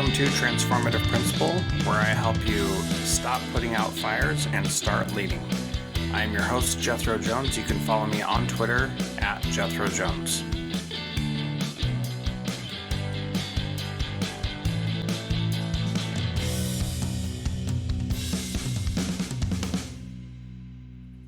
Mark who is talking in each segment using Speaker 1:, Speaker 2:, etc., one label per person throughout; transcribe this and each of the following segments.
Speaker 1: Welcome to Transformative Principle, where I help you stop putting out fires and start leading. I'm your host, Jethro Jones. You can follow me on Twitter at Jethro Jones.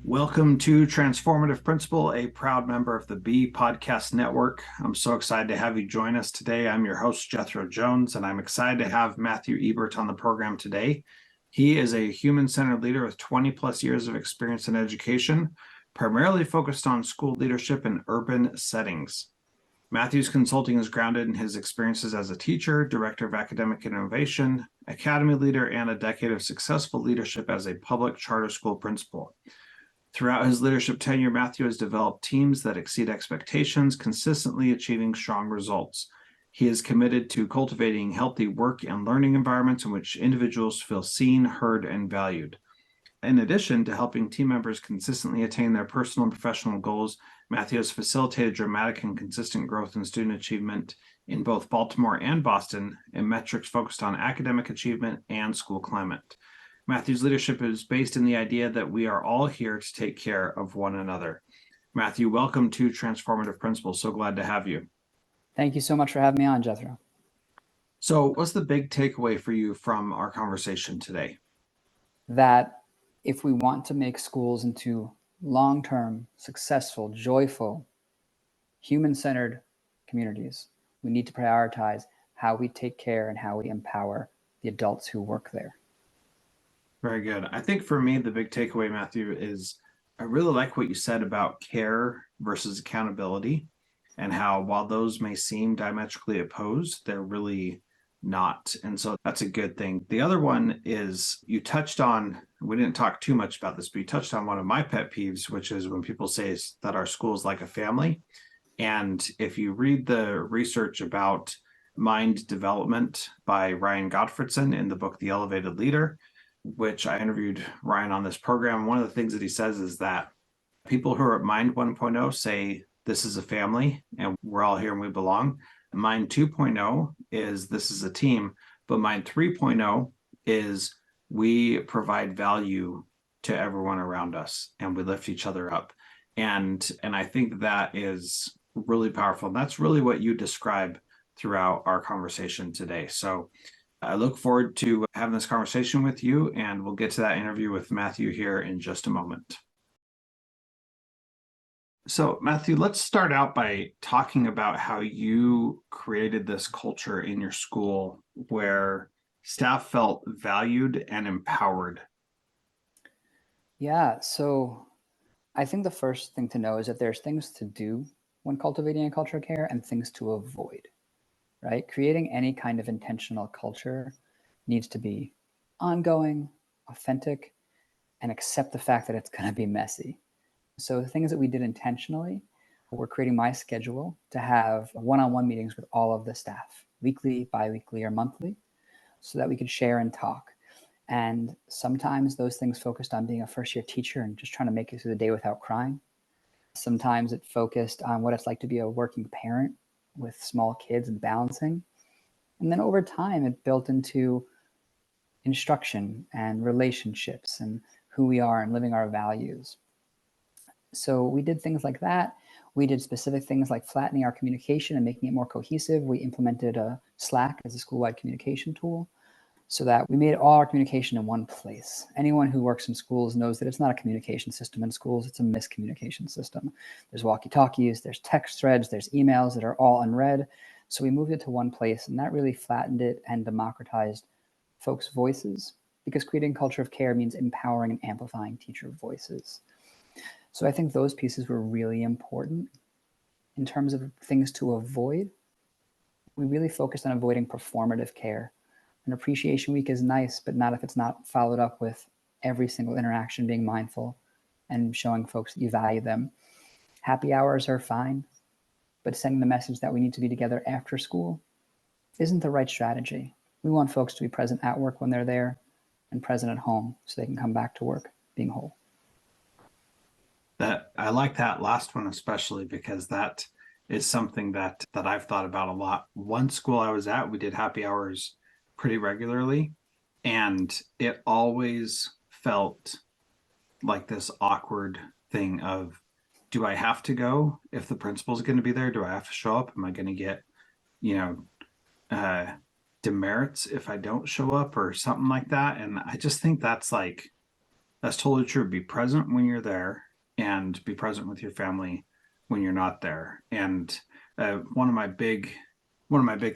Speaker 1: Welcome to Transformative Principle, a proud member of the B Podcast Network. I'm so excited to have you join us today. I'm your host, Jethro Jones, and I'm excited to have Matthew Ebert on the program today. He is a human-centered leader with 20 plus years of experience in education, primarily focused on school leadership in urban settings. Matthew's consulting is grounded in his experiences as a teacher, director of academic innovation, academy leader, and a decade of successful leadership as a public charter school principal. Throughout his leadership tenure, Matthew has developed teams that exceed expectations, consistently achieving strong results. He is committed to cultivating healthy work and learning environments in which individuals feel seen, heard, and valued. In addition to helping team members consistently attain their personal and professional goals, Matthew has facilitated dramatic and consistent growth in student achievement in both Baltimore and Boston in metrics focused on academic achievement and school climate. Matthew's leadership is based in the idea that we are all here to take care of one another. Matthew, welcome to Transformative Principle. So glad to have you.
Speaker 2: Thank you so much for having me on, Jethro.
Speaker 1: So what's the big takeaway for you from our conversation today?
Speaker 2: That if we want to make schools into long-term, successful, joyful, human-centered communities, we need to prioritize how we take care and how we empower the adults who work there.
Speaker 1: Very good. I think for me, the big takeaway, Matthew, is I really like what you said about care versus accountability and how while those may seem diametrically opposed, they're really not. And so that's a good thing. The other one is you touched on, we didn't talk too much about this, but you touched on one of my pet peeves, which is when people say that our school is like a family. And if you read the research about mind development by Ryan Gottfredson in the book, The Elevated Leader, which I interviewed Ryan on this program, one of the things that he says is that people who are at Mind 1.0 say this is a family and we're all here and we belong. Mind 2.0 is this is a team, but Mind 3.0 is we provide value to everyone around us and we lift each other up. And I think that is really powerful. And that's really what you describe throughout our conversation today. So I look forward to having this conversation with you, and we'll get to that interview with Matthew here in just a moment. So, Matthew, let's start out by talking about how you created this culture in your school where staff felt valued and empowered.
Speaker 2: Yeah, so I think the first thing to know is that there's things to do when cultivating a culture of care and things to avoid. Right? Creating any kind of intentional culture needs to be ongoing, authentic, and accept the fact that it's going to be messy. So the things that we did intentionally were creating my schedule to have one-on-one meetings with all of the staff, weekly, bi-weekly, or monthly, so that we could share and talk. And sometimes those things focused on being a first-year teacher and just trying to make it through the day without crying. Sometimes it focused on what it's like to be a working parent with small kids and balancing. And then over time, it built into instruction and relationships and who we are and living our values. So we did things like that. We did specific things like flattening our communication and making it more cohesive. We implemented a Slack as a school-wide communication tool so that we made all our communication in one place. Anyone who works in schools knows that it's not a communication system in schools, it's a miscommunication system. There's walkie-talkies, there's text threads, there's emails that are all unread. So we moved it to one place, and that really flattened it and democratized folks' voices, because creating a culture of care means empowering and amplifying teacher voices. So I think those pieces were really important. In terms of things to avoid, we really focused on avoiding performative care. An appreciation week is nice, but not if it's not followed up with every single interaction being mindful and showing folks that you value them. Happy hours are fine, but sending the message that we need to be together after school isn't the right strategy. We want folks to be present at work when they're there and present at home so they can come back to work being whole.
Speaker 1: That I like that last one especially because that is something that I've thought about a lot. One school I was at, we did happy hours pretty regularly. And it always felt like this awkward thing of, do I have to go if the principal's going to be there? Do I have to show up? Am I going to get, you know, uh, demerits if I don't show up or something like that? And I just think that's totally true. Be present when you're there and be present with your family when you're not there. And one of my big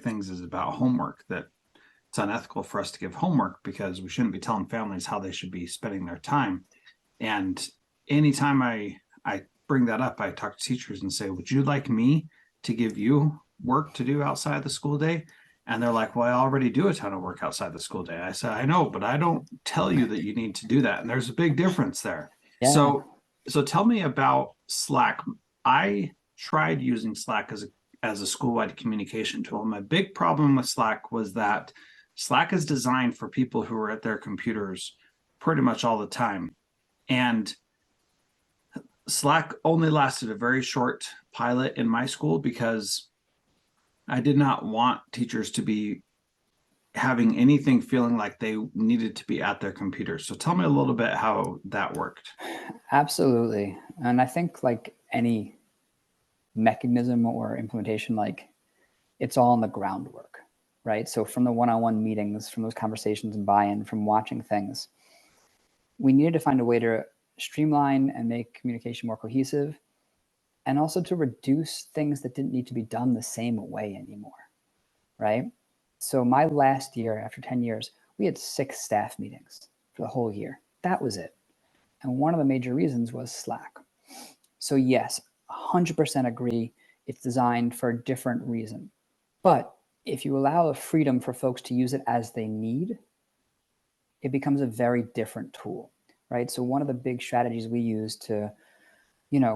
Speaker 1: things is about homework, that it's unethical for us to give homework because we shouldn't be telling families how they should be spending their time. And anytime I bring that up, I talk to teachers and say, would you like me to give you work to do outside the school day? And they're like, well, I already do a ton of work outside the school day. I said, I know, but I don't tell you that you need to do that. And there's a big difference there.
Speaker 2: Yeah.
Speaker 1: So tell me about Slack. I tried using Slack as a school-wide communication tool. My big problem with Slack was that Slack is designed for people who are at their computers pretty much all the time. And Slack only lasted a very short pilot in my school because I did not want teachers to be having anything feeling like they needed to be at their computers. So tell me a little bit how that worked.
Speaker 2: Absolutely. And I think like any mechanism or implementation, like it's all in the groundwork, right? So from the one-on-one meetings, from those conversations and buy-in, from watching things, we needed to find a way to streamline and make communication more cohesive, and also to reduce things that didn't need to be done the same way anymore, right? So my last year, after 10 years, we had 6 staff meetings for the whole year. That was it. And one of the major reasons was Slack. So yes, 100% agree, it's designed for a different reason. But if you allow the freedom for folks to use it as they need, it becomes a very different tool, right? So one of the big strategies we use to,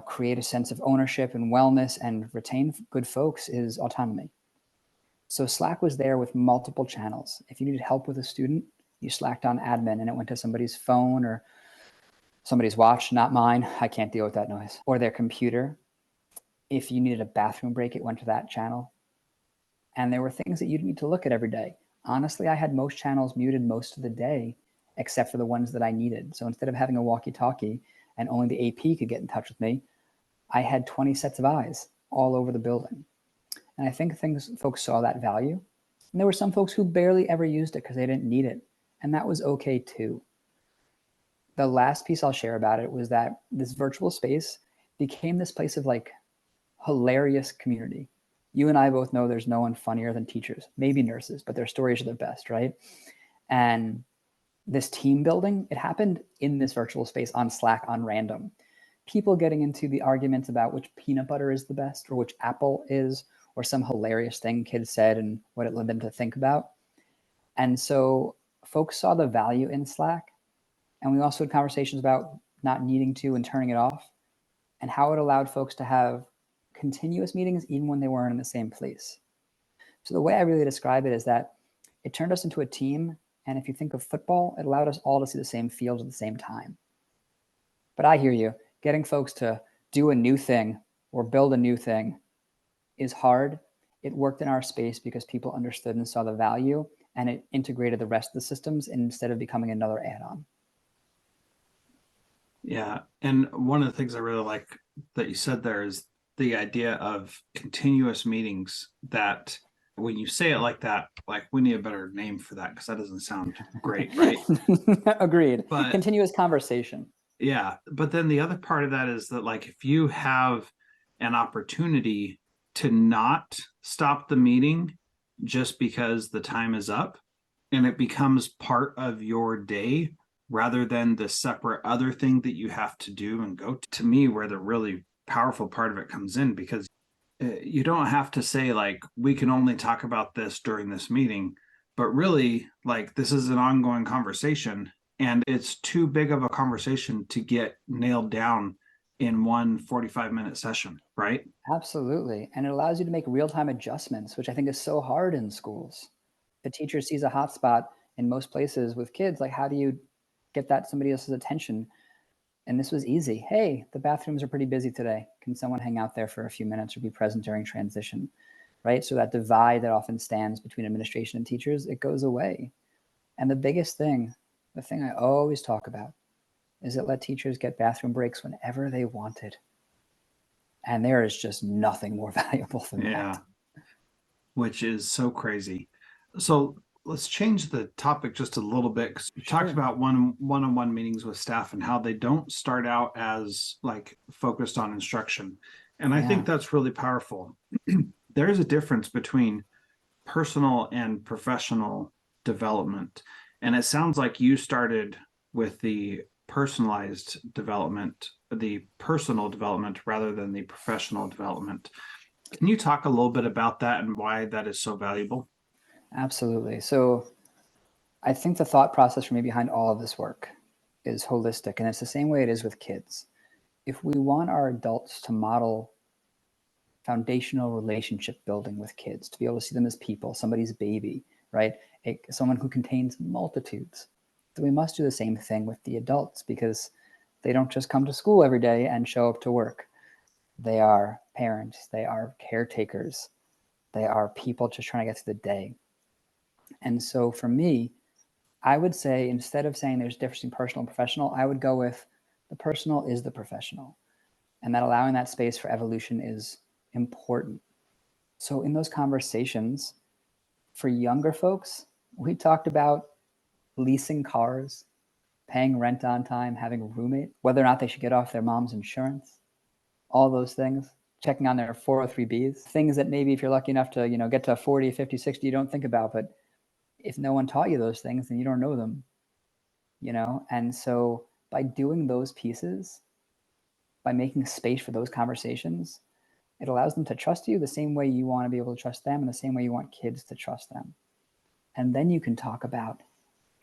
Speaker 2: create a sense of ownership and wellness and retain good folks is autonomy. So Slack was there with multiple channels. If you needed help with a student, you Slacked on admin and it went to somebody's phone or somebody's watch, not mine. I can't deal with that noise. Or their computer. If you needed a bathroom break, it went to that channel. And there were things that you'd need to look at every day. Honestly, I had most channels muted most of the day, except for the ones that I needed. So instead of having a walkie-talkie and only the AP could get in touch with me, I had 20 sets of eyes all over the building. And I think folks saw that value. And there were some folks who barely ever used it because they didn't need it. And that was okay too. The last piece I'll share about it was that this virtual space became this place of like hilarious community. You and I both know there's no one funnier than teachers, maybe nurses, but their stories are the best, right? And this team building, it happened in this virtual space on Slack on random. People getting into the arguments about which peanut butter is the best or which apple is, or some hilarious thing kids said and what it led them to think about. And so folks saw the value in Slack. And we also had conversations about not needing to and turning it off, and how it allowed folks to have continuous meetings even when they weren't in the same place. So the way I really describe it is that it turned us into a team. And if you think of football, it allowed us all to see the same field at the same time. But I hear you. Getting folks to do a new thing or build a new thing is hard. It worked in our space because people understood and saw the value, and it integrated the rest of the systems instead of becoming another add-on.
Speaker 1: Yeah. And one of the things I really like that you said there is the idea of continuous meetings, that when you say it like that, like we need a better name for that because that doesn't sound great, right?
Speaker 2: Agreed.
Speaker 1: But
Speaker 2: continuous conversation.
Speaker 1: yeah. But then the other part of that is that, like, if you have an opportunity to not stop the meeting just because the time is up, and it becomes part of your day rather than the separate other thing that you have to do and go to me, where the really powerful part of it comes in, because you don't have to say, like, we can only talk about this during this meeting, but really, like, this is an ongoing conversation, and it's too big of a conversation to get nailed down in one 45-minute session, right?
Speaker 2: Absolutely. And it allows you to make real-time adjustments, which I think is so hard in schools. The teacher sees a hotspot in most places with kids. Like, how do you get that somebody else's attention? And this was easy. Hey, the bathrooms are pretty busy today. Can someone hang out there for a few minutes or be present during transition? right? So that divide that often stands between administration and teachers, it goes away. And the biggest thing, the thing I always talk about, is it let teachers get bathroom breaks whenever they wanted. And there is just nothing more valuable than that.
Speaker 1: Which is so crazy. So let's change the topic just a little bit, because we talked about one-on-one meetings with staff and how they don't start out as like focused on instruction. And I think that's really powerful. There is a difference between personal and professional development. And it sounds like you started with the personalized development, the personal development rather than the professional development. Can you talk a little bit about that and why that is so valuable?
Speaker 2: Absolutely. So I think the thought process for me behind all of this work is holistic, and it's the same way it is with kids. If we want our adults to model foundational relationship building with kids, to be able to see them as people, somebody's baby, right? Someone who contains multitudes, then we must do the same thing with the adults, because they don't just come to school every day and show up to work. They are parents, they are caretakers, they are people just trying to get through the day. And so for me, I would say, instead of saying there's a difference between personal and professional, I would go with the personal is the professional. And that allowing that space for evolution is important. So in those conversations, for younger folks, we talked about leasing cars, paying rent on time, having a roommate, whether or not they should get off their mom's insurance, all those things, checking on their 403Bs, things that maybe if you're lucky enough to, get to 40, 50, 60, you don't think about. But if no one taught you those things, then you don't know them, And so by doing those pieces, by making space for those conversations, it allows them to trust you the same way you want to be able to trust them, and the same way you want kids to trust them. And then you can talk about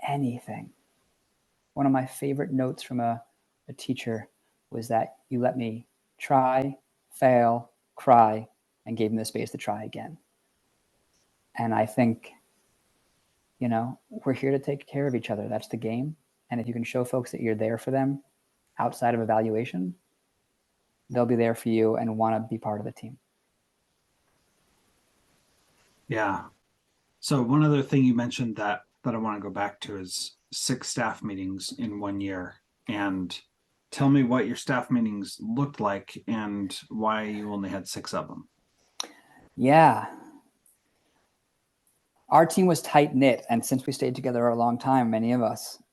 Speaker 2: anything. One of my favorite notes from a teacher was that you let me try, fail, cry, and gave me the space to try again. And I think, we're here to take care of each other. That's the game. And if you can show folks that you're there for them outside of evaluation, they'll be there for you and want to be part of the team.
Speaker 1: Yeah. So one other thing you mentioned that I want to go back to is 6 staff meetings in 1 year. And tell me what your staff meetings looked like and why you only had 6 of them.
Speaker 2: Yeah. Our team was tight knit, and since we stayed together a long time, many of us,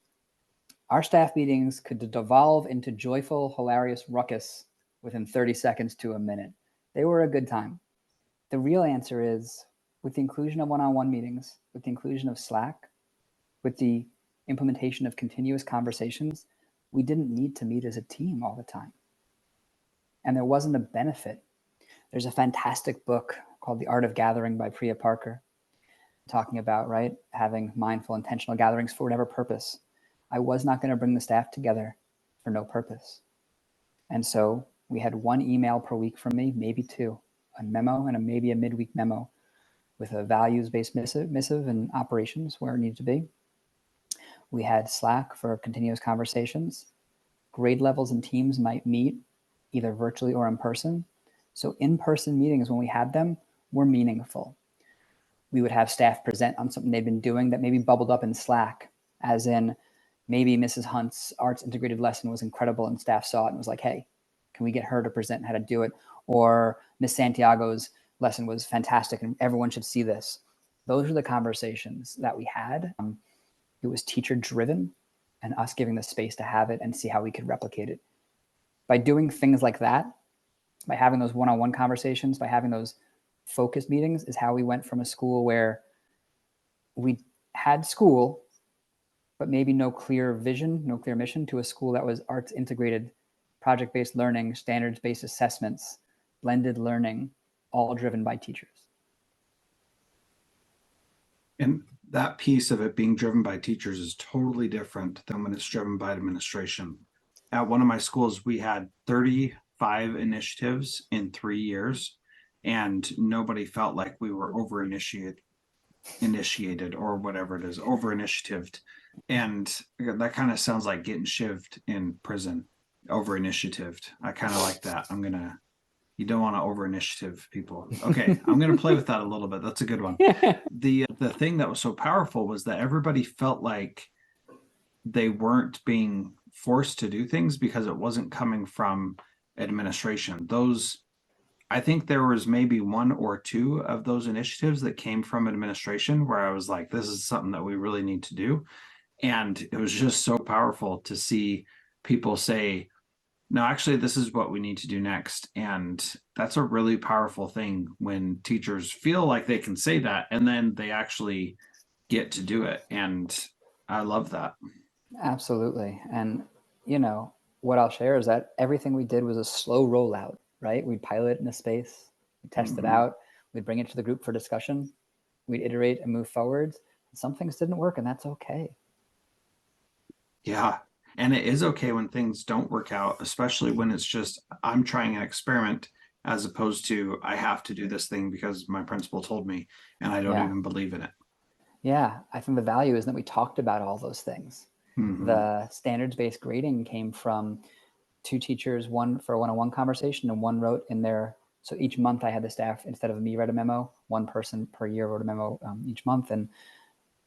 Speaker 2: our staff meetings could devolve into joyful, hilarious ruckus within 30 seconds to a minute. They were a good time. The real answer is, with the inclusion of one-on-one meetings, with the inclusion of Slack, with the implementation of continuous conversations, we didn't need to meet as a team all the time. And there wasn't a benefit. There's a fantastic book called The Art of Gathering by Priya Parker, talking about, right, having mindful, intentional gatherings for whatever purpose. I was not going to bring the staff together for no purpose. And so we had 1 email per week from me, maybe 2, a memo and maybe a midweek memo with a values-based missive and operations where it needed to be. We had Slack for continuous conversations. Grade levels and teams might meet either virtually or in person. So in-person meetings, when we had them, were meaningful. We would have staff present on something they'd been doing that maybe bubbled up in Slack, as in maybe Mrs. Hunt's arts integrated lesson was incredible and staff saw it and was like, hey, can we get her to present how to do it? Or Miss Santiago's lesson was fantastic and everyone should see this. Those are the conversations that we had. It was teacher driven and us giving the space to have it and see how we could replicate it. By doing things like that, by having those one-on-one conversations, by having those focused meetings, is how we went from a school where we had school, but maybe no clear vision, no clear mission, to a school that was arts integrated, project-based learning, standards-based assessments, blended learning, all driven by teachers.
Speaker 1: And that piece of it being driven by teachers is totally different than when it's driven by administration. At one of my schools, we had 35 initiatives in 3 years, and nobody felt like we were over initiated or whatever it is, over initiatived. And that kind of sounds like getting shivved in prison, over initiatived. I kind of like that. I'm gonna You don't want to over initiative people. Okay, I'm going to play with that a little bit. That's a good one. The thing that was so powerful was that everybody felt like they weren't being forced to do things because it wasn't coming from administration. Those, I think there was maybe one or two of those initiatives that came from administration where I was like, this is something that we really need to do. And it was just so powerful to see people say, no, actually, this is what we need to do next. And that's a really powerful thing when teachers feel like they can say that and then they actually get to do it. And I love that.
Speaker 2: Absolutely. And, you know, what I'll share is that everything we did was a slow rollout, right? We'd pilot it in a space, we'd test it out, we'd bring it to the group for discussion, we'd iterate and move forwards. Some things didn't work, and that's okay.
Speaker 1: Yeah. And it is okay when things don't work out, especially when it's just, I'm trying an experiment as opposed to, I have to do this thing because my principal told me and I don't
Speaker 2: Yeah.
Speaker 1: even believe in it.
Speaker 2: Yeah. I think the value is that we talked about all those things.
Speaker 1: Mm-hmm.
Speaker 2: The standards-based grading came from two teachers, one for a one-on-one conversation and one wrote in their, so each month I had the staff, instead of me write a memo, one person per year wrote a memo each month, and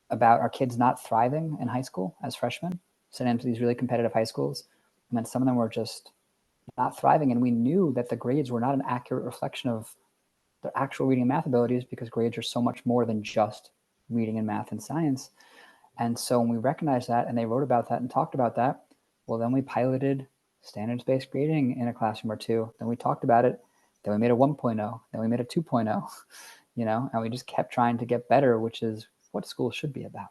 Speaker 2: about our kids not thriving in high school as freshmen, sent into these really competitive high schools. And then some of them were just not thriving. And we knew that the grades were not an accurate reflection of their actual reading and math abilities, because grades are so much more than just reading and math and science. And so when we recognized that and they wrote about that and talked about that, well, then we piloted standards-based grading in a classroom or two. Then we talked about it. Then we made a 1.0. Then we made a 2.0, you know, and we just kept trying to get better, which is what school should be about.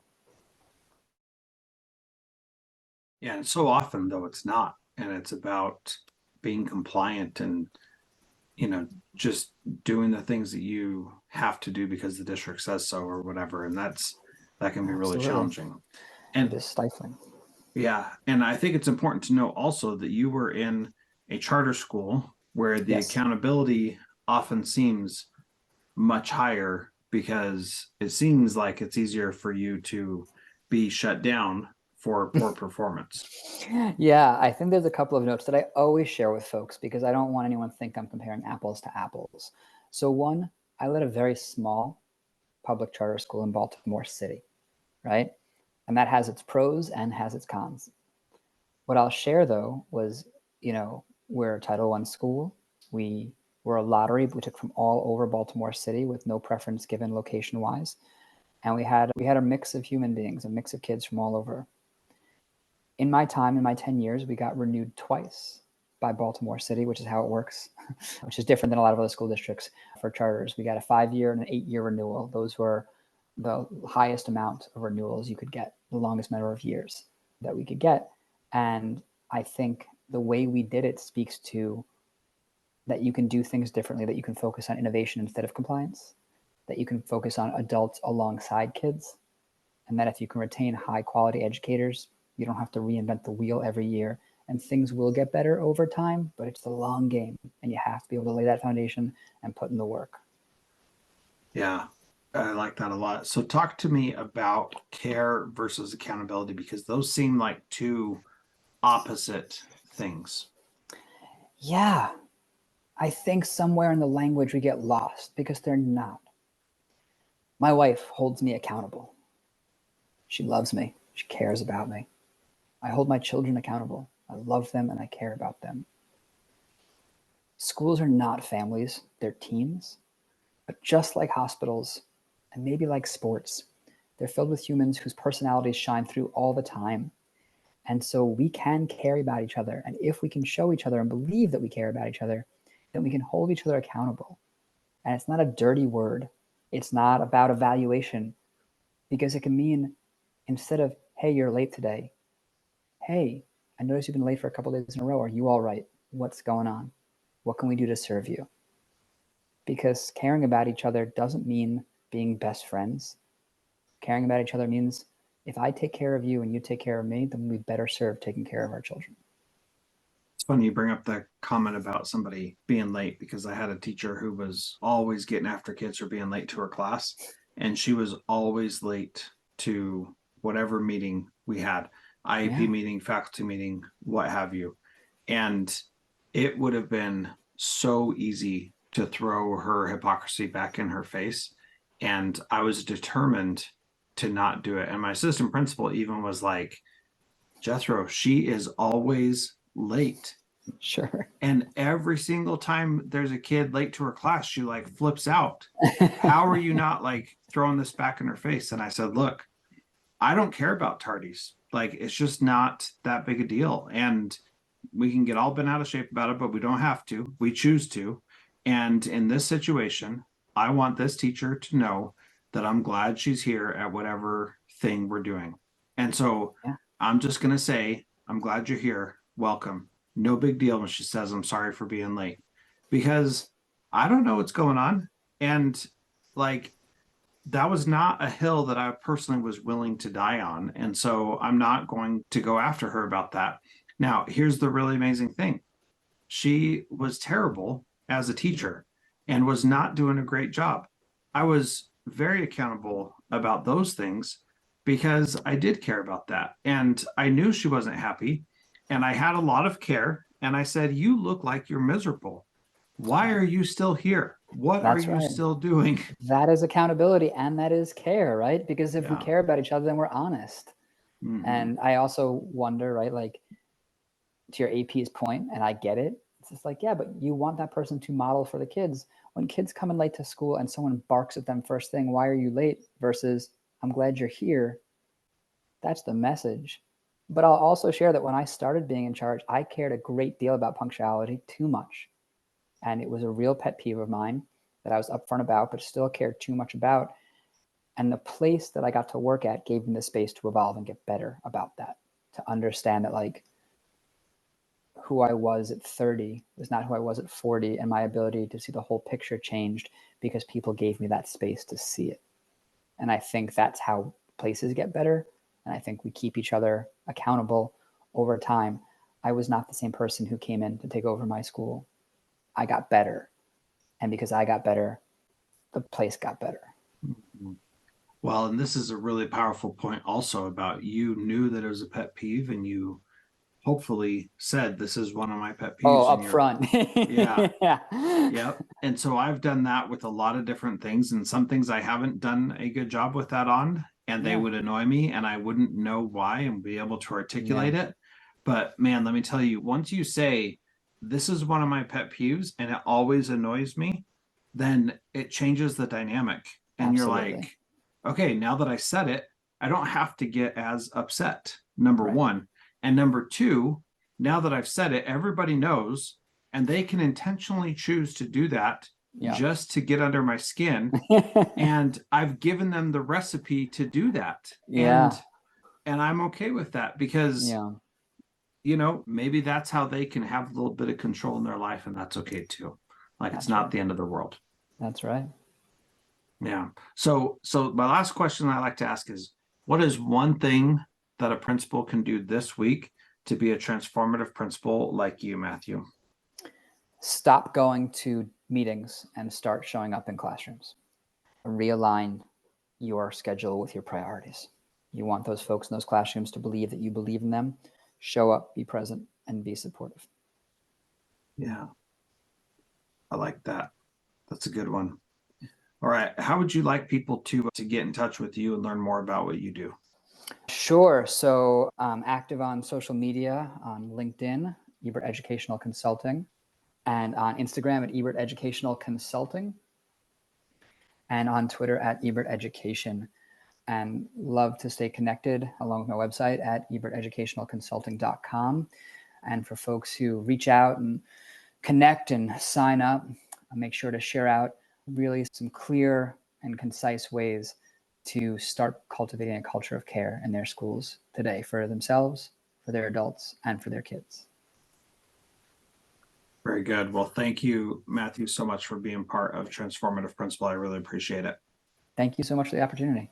Speaker 1: Yeah. And so often, though, it's not. And it's about being compliant and, just doing the things that you have to do because the district says so or whatever. And that can be really
Speaker 2: Absolutely.
Speaker 1: challenging.
Speaker 2: It
Speaker 1: And
Speaker 2: is stifling.
Speaker 1: yeah. And I think it's important to know also that you were in a charter school where the
Speaker 2: Yes.
Speaker 1: accountability often seems much higher because it seems like it's easier for you to be shut down for poor performance.
Speaker 2: Yeah, I think there's a couple of notes that I always share with folks because I don't want anyone to think I'm comparing apples to apples. So one, I led a very small public charter school in Baltimore City, right? And that has its pros and has its cons. What I'll share though was, we're a Title I school. We were a lottery. We took from all over Baltimore City with no preference given location wise. And we had a mix of human beings, a mix of kids from all over. In my time, in my 10 years, we got renewed twice by Baltimore City, which is how it works, which is different than a lot of other school districts for charters. We got a 5-year and an 8-year renewal. Those were the highest amount of renewals you could get, the longest number of years that we could get. And I think the way we did it speaks to that you can do things differently, that you can focus on innovation instead of compliance, that you can focus on adults alongside kids, and that if you can retain high quality educators, you don't have to reinvent the wheel every year, and things will get better over time, but it's the long game and you have to be able to lay that foundation and put in the work.
Speaker 1: Yeah, I like that a lot. So talk to me about care versus accountability because those seem like two opposite things.
Speaker 2: Yeah, I think somewhere in the language we get lost because they're not. My wife holds me accountable. She loves me. She cares about me. I hold my children accountable. I love them and I care about them. Schools are not families, they're teams. But just like hospitals, and maybe like sports, they're filled with humans whose personalities shine through all the time. And so we can care about each other. And if we can show each other and believe that we care about each other, then we can hold each other accountable. And it's not a dirty word. It's not about evaluation, because it can mean, instead of, hey, you're late today, hey, I noticed you've been late for a couple of days in a row. Are you all right? What's going on? What can we do to serve you? Because caring about each other doesn't mean being best friends. Caring about each other means if I take care of you and you take care of me, then we better serve taking care of our children.
Speaker 1: It's funny you bring up the comment about somebody being late because I had a teacher who was always getting after kids for being late to her class. And she was always late to whatever meeting we had, IEP meeting, faculty meeting, what have you. And it would have been so easy to throw her hypocrisy back in her face. And I was determined to not do it. And my assistant principal even was like, Jethro, she is always late.
Speaker 2: Sure.
Speaker 1: And every single time there's a kid late to her class, she like flips out. How are you not like throwing this back in her face? And I said, look, I don't care about tardies. Like, it's just not that big a deal. And we can get all bent out of shape about it, but we don't have to. We choose to. And in this situation, I want this teacher to know that I'm glad she's here at whatever thing we're doing. And so
Speaker 2: Yeah.
Speaker 1: I'm just going to say, I'm glad you're here. Welcome. No big deal when she says, I'm sorry for being late, because I don't know what's going on. And like, that was not a hill that I personally was willing to die on. And so I'm not going to go after her about that. Now, here's the really amazing thing. She was terrible as a teacher and was not doing a great job. I was very accountable about those things because I did care about that. And I knew she wasn't happy. And I had a lot of care. And I said, you look like you're miserable. Why are you still here? What
Speaker 2: That's
Speaker 1: are you
Speaker 2: right.
Speaker 1: still doing?
Speaker 2: That is accountability, and that is care, right? Because if we
Speaker 1: Yeah.
Speaker 2: care about each other, then we're honest.
Speaker 1: Mhm.
Speaker 2: And I also wonder, right, like to your AP's point, and I get it. It's just like, yeah, but you want that person to model for the kids. When kids come in late to school and someone barks at them first thing, why are you late? Versus, I'm glad you're here. That's the message. But I'll also share that when I started being in charge, I cared a great deal about punctuality, too much. And it was a real pet peeve of mine that I was upfront about, but still cared too much about. And the place that I got to work at gave me the space to evolve and get better about that, to understand that like who I was at 30 was not who I was at 40, and my ability to see the whole picture changed because people gave me that space to see it. And I think that's how places get better. And I think we keep each other accountable over time. I was not the same person who came in to take over my school. I got better. And because I got better, the place got better.
Speaker 1: Well, and this is a really powerful point also about you knew that it was a pet peeve and you hopefully said, this is one of my pet peeves.
Speaker 2: Oh, up front.
Speaker 1: Yeah.
Speaker 2: Yeah.
Speaker 1: Yep. And so I've done that with a lot of different things, and some things I haven't done a good job with that on, and they
Speaker 2: Yeah.
Speaker 1: would annoy me and I wouldn't know why and be able to articulate it. But man, let me tell you, once you say, this is one of my pet peeves and it always annoys me, then it changes the dynamic. And
Speaker 2: Absolutely.
Speaker 1: you're like, okay, now that I said it, I don't have to get as upset. Number
Speaker 2: Right.
Speaker 1: one. And number two, now that I've said it, everybody knows, and they can intentionally choose to do that
Speaker 2: Yeah.
Speaker 1: just to get under my skin. And I've given them the recipe to do that.
Speaker 2: Yeah.
Speaker 1: And I'm okay with that because,
Speaker 2: Yeah.
Speaker 1: you know, maybe that's how they can have a little bit of control in their life, and that's okay too. Like,
Speaker 2: That's
Speaker 1: it's not
Speaker 2: right.
Speaker 1: the end of the world.
Speaker 2: That's right.
Speaker 1: Yeah. So my last question I like to ask is, what is one thing that a principal can do this week to be a transformative principal like you, Matthew?
Speaker 2: Stop going to meetings and start showing up in classrooms. Realign your schedule with your priorities. You want those folks in those classrooms to believe that you believe in them. Show up, be present, and be supportive.
Speaker 1: Yeah. I like that. That's a good one. All right. How would you like people to get in touch with you and learn more about what you do?
Speaker 2: Sure. So I'm active on social media, on LinkedIn, Ebert Educational Consulting, and on Instagram at Ebert Educational Consulting, and on Twitter at Ebert Education. And love to stay connected along with my website at eberteducationalconsulting.com. And for folks who reach out and connect and sign up, I'll make sure to share out really some clear and concise ways to start cultivating a culture of care in their schools today for themselves, for their adults, and for their kids.
Speaker 1: Very good. Well, thank you, Matthew, so much for being part of Transformative Principal. I really appreciate it.
Speaker 2: Thank you so much for the opportunity.